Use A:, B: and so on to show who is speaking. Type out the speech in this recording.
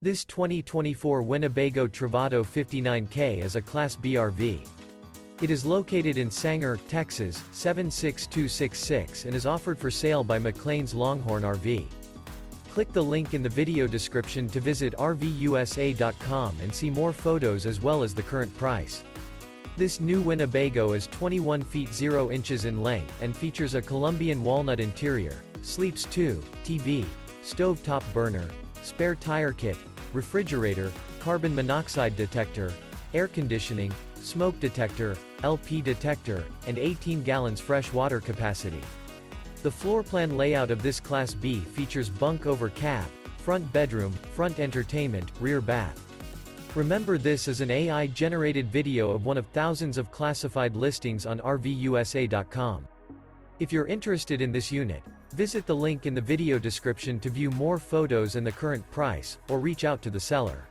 A: This 2024 Winnebago Travato 59K is a Class B RV. It is located in Sanger, Texas, 76266 and is offered for sale by McClain's Longhorn RV. Click the link in the video description to visit RVUSA.com and see more photos as well as the current price. This new Winnebago is 21 feet 0 inches in length and features a Columbian Walnut interior, sleeps 2, TV, stovetop burner, spare tire kit, refrigerator, carbon monoxide detector, air conditioning, smoke detector, LP detector, and 18 gallons fresh water capacity. The floor plan layout of this Class B features bunk over cab, front bedroom, front entertainment, rear bath. Remember, this is an AI-generated video of one of thousands of classified listings on RVUSA.com. If you're interested in this unit, visit the link in the video description to view more photos and the current price, or reach out to the seller.